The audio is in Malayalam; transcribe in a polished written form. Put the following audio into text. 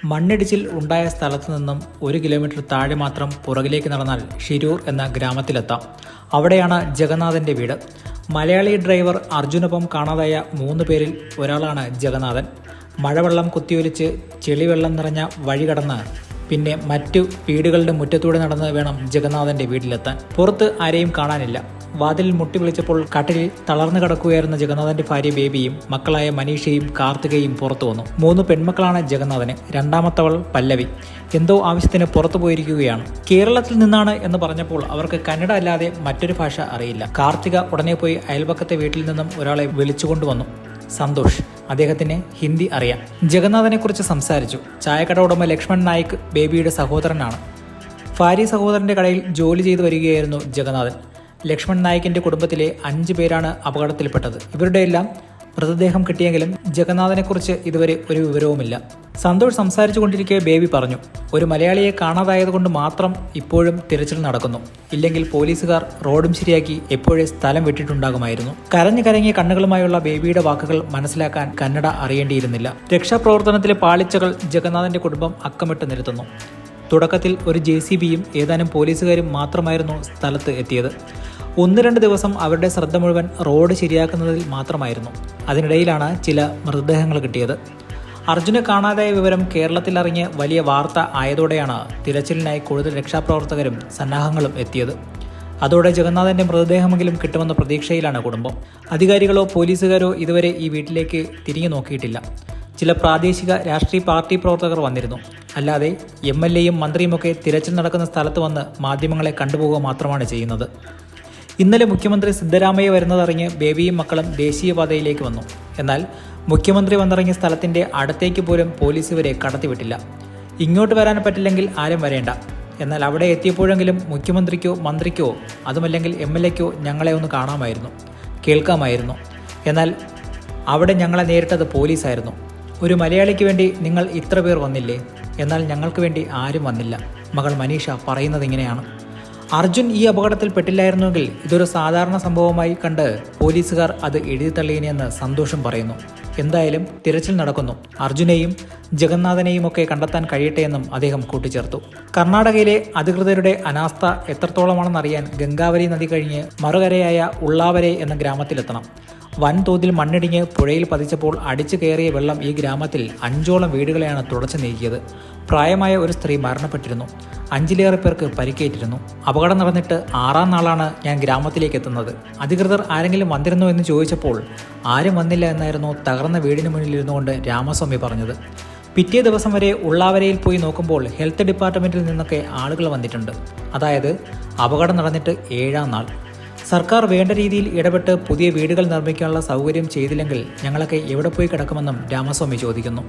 മണ്ണിടിച്ചിൽ ഉണ്ടായ സ്ഥലത്തു നിന്നും 1 കിലോമീറ്റർ താഴെ മാത്രം പുറകിലേക്ക് നടന്നാൽ ഷിരൂർ എന്ന ഗ്രാമത്തിലെത്താം. അവിടെയാണ് ജഗന്നാഥന്റെ വീട്. മലയാളി ഡ്രൈവർ അർജുനൊപ്പം കാണാതായ 3 പേരിൽ ഒരാളാണ് ജഗന്നാഥൻ. മഴവെള്ളം കുത്തിയൊലിച്ച് ചെളിവെള്ളം നിറഞ്ഞ വഴി കടന്ന് പിന്നെ മറ്റു വീടുകളുടെ മുറ്റത്തൂടെ നടന്ന് വേണം ജഗന്നാഥന്റെ വീട്ടിലെത്താൻ. പുറത്ത് ആരെയും കാണാനില്ല. വാതിലിൽ മുട്ടി വിളിച്ചപ്പോൾ കട്ടിലിൽ തളർന്നു കിടക്കുകയായിരുന്ന ജഗന്നാഥന്റെ ഭാര്യ ബേബിയും മക്കളായ മനീഷയും കാർത്തികയും പുറത്തു വന്നു. 3 പെൺമക്കളാണ് ജഗന്നാഥന്. രണ്ടാമത്തവൾ പല്ലവി എന്തോ ആവശ്യത്തിന് പുറത്തു പോയിരിക്കുകയാണ്. കേരളത്തിൽ നിന്നാണ് എന്ന് പറഞ്ഞപ്പോൾ അവർക്ക് കന്നഡ അല്ലാതെ മറ്റൊരു ഭാഷ അറിയില്ല. കാർത്തിക ഉടനെ പോയി അയൽപക്കത്തെ വീട്ടിൽ നിന്നും ഒരാളെ വിളിച്ചുകൊണ്ടുവന്നു. സന്തോഷ്. അദ്ദേഹത്തിന് ഹിന്ദി അറിയാം. ജഗന്നാഥനെക്കുറിച്ച് സംസാരിച്ചു. ചായക്കട ഉടമ ലക്ഷ്മൺ നായിക് ബേബിയുടെ സഹോദരനാണ്. ഭാര്യ സഹോദരന്റെ കടയിൽ ജോലി ചെയ്തു വരികയായിരുന്നു ജഗന്നാഥൻ. ലക്ഷ്മൺ നായിക്കിന്റെ കുടുംബത്തിലെ 5 പേരാണ് അപകടത്തിൽപ്പെട്ടത്. ഇവരുടെയെല്ലാം മൃതദേഹം കിട്ടിയെങ്കിലും ജഗന്നാഥനെക്കുറിച്ച് ഇതുവരെ ഒരു വിവരവുമില്ല. സന്തോഷ് സംസാരിച്ചു കൊണ്ടിരിക്കെ ബേബി പറഞ്ഞു, ഒരു മലയാളിയെ കാണാതായതുകൊണ്ട് മാത്രം ഇപ്പോഴും തിരച്ചിൽ നടക്കുന്നു. ഇല്ലെങ്കിൽ പോലീസുകാർ റോഡും ശരിയാക്കി എപ്പോഴേ സ്ഥലം വിട്ടിട്ടുണ്ടാകുമായിരുന്നു. കരഞ്ഞു കരങ്ങിയ കണ്ണുകളുമായുള്ള ബേബിയുടെ വാക്കുകൾ മനസ്സിലാക്കാൻ കന്നഡ അറിയേണ്ടിയിരുന്നില്ല. രക്ഷാപ്രവർത്തനത്തിലെ പാളിച്ചകൾ ജഗന്നാഥന്റെ കുടുംബം അക്കമിട്ട് നിരത്തുന്നു. തുടക്കത്തിൽ ഒരു JCBയും ഏതാനും പോലീസുകാരും മാത്രമായിരുന്നു സ്ഥലത്ത് എത്തിയത്. 1-2 ദിവസം അവരുടെ ശ്രദ്ധ മുഴുവൻ റോഡ് ശരിയാക്കുന്നതിൽ മാത്രമായിരുന്നു. അതിനിടയിലാണ് ചില മൃതദേഹങ്ങൾ കിട്ടിയത്. അർജുനെ കാണാതായ വിവരം കേരളത്തിൽ അറിഞ്ഞ് വലിയ വാർത്ത ആയതോടെയാണ് തിരച്ചിലിനായി കൂടുതൽ രക്ഷാപ്രവർത്തകരും സന്നാഹങ്ങളും എത്തിയത്. അതോടെ ജഗന്നാഥന്റെ മൃതദേഹമെങ്കിലും കിട്ടുമെന്ന പ്രതീക്ഷയിലാണ് കുടുംബം. അധികാരികളോ പോലീസുകാരോ ഇതുവരെ ഈ വീട്ടിലേക്ക് തിരിഞ്ഞു നോക്കിയിട്ടില്ല. ചില പ്രാദേശിക രാഷ്ട്രീയ പാർട്ടി പ്രവർത്തകർ വന്നിരുന്നു. അല്ലാതെ MLAയും മന്ത്രിയുമൊക്കെ തിരച്ചിൽ നടക്കുന്ന സ്ഥലത്ത് വന്ന് മാധ്യമങ്ങളെ കണ്ടുപോവുക മാത്രമാണ് ചെയ്യുന്നത്. ഇന്നലെ മുഖ്യമന്ത്രി സിദ്ധരാമയ്യ വരുന്നതറിഞ്ഞ് ബേബിയും മക്കളും ദേശീയപാതയിലേക്ക് വന്നു. എന്നാൽ മുഖ്യമന്ത്രി വന്നിറങ്ങിയ സ്ഥലത്തിന്റെ അടുത്തേക്ക് പോലും പോലീസ് ഇവരെ കടത്തിവിട്ടില്ല. ഇങ്ങോട്ട് വരാൻ പറ്റില്ലെങ്കിൽ ആരും വരേണ്ട. എന്നാൽ അവിടെ എത്തിയപ്പോഴെങ്കിലും മുഖ്യമന്ത്രിക്കോ മന്ത്രിക്കോ അതുമല്ലെങ്കിൽ MLAക്കോ ഞങ്ങളെ ഒന്ന് കാണാമായിരുന്നു, കേൾക്കാമായിരുന്നു. എന്നാൽ അവിടെ ഞങ്ങളെ നേരിട്ടത് പോലീസായിരുന്നു. ഒരു മലയാളിക്ക് വേണ്ടി നിങ്ങൾ ഇത്ര പേർ വന്നില്ലേ? എന്നാൽ ഞങ്ങൾക്ക് വേണ്ടി ആരും വന്നില്ല. മകൾ മനീഷ പറയുന്നത് ഇങ്ങനെയാണ്. അർജുൻ ഈ അപകടത്തിൽ പെട്ടില്ലായിരുന്നുവെങ്കിൽ ഇതൊരു സാധാരണ സംഭവമായി കണ്ട് പോലീസുകാർ അത് എഴുതിത്തള്ളിയെന്ന് സന്തോഷം പറയുന്നു. എന്തായാലും തിരച്ചിൽ നടക്കുന്നു. അർജുനെയും ജഗന്നാഥനെയും ഒക്കെ കണ്ടെത്താൻ കഴിയട്ടെ എന്നും അദ്ദേഹം കൂട്ടിച്ചേർത്തു. കർണാടകയിലെ അധികൃതരുടെ അനാസ്ഥ എത്രത്തോളമാണെന്നറിയാൻ ഗംഗാവലി നദി കഴിഞ്ഞ് മറുകരയായ ഉള്ളാവരെ എന്ന ഗ്രാമത്തിലെത്തണം. വൻതോതിൽ മണ്ണിടിഞ്ഞ് പുഴയിൽ പതിച്ചപ്പോൾ അടിച്ചു കയറിയ വെള്ളം ഈ ഗ്രാമത്തിൽ 5ഓളം വീടുകളെയാണ് തുടച്ചു നീക്കിയത്. പ്രായമായ ഒരു സ്ത്രീ മരണപ്പെട്ടിരുന്നു. 5ലേറെ പേർക്ക് പരിക്കേറ്റിരുന്നു. അപകടം നടന്നിട്ട് 6ാം നാളാണ് ഞാൻ ഗ്രാമത്തിലേക്ക് എത്തുന്നത്. അധികൃതർ ആരെങ്കിലും വന്നിരുന്നോ എന്ന് ചോദിച്ചപ്പോൾ ആരും വന്നില്ല എന്നായിരുന്നു തകർന്ന വീടിന് മുന്നിലിരുന്നു കൊണ്ട് രാമസ്വാമി പറഞ്ഞത്. പിറ്റേ ദിവസം വരെ ഉള്ളാവരയിൽ പോയി നോക്കുമ്പോൾ ഹെൽത്ത് ഡിപ്പാർട്ട്മെന്റിൽ നിന്നൊക്കെ ആളുകൾ വന്നിട്ടുണ്ട്. അതായത് അപകടം നടന്നിട്ട് 7ാം നാൾ. സർക്കാർ വേണ്ട രീതിയിൽ ഇടപെട്ട് പുതിയ വീടുകൾ നിർമ്മിക്കാനുള്ള സൗകര്യം ചെയ്തില്ലെങ്കിൽ ഞങ്ങളൊക്കെ എവിടെ പോയി കിടക്കുമെന്നും രാമസ്വാമി ചോദിക്കുന്നു.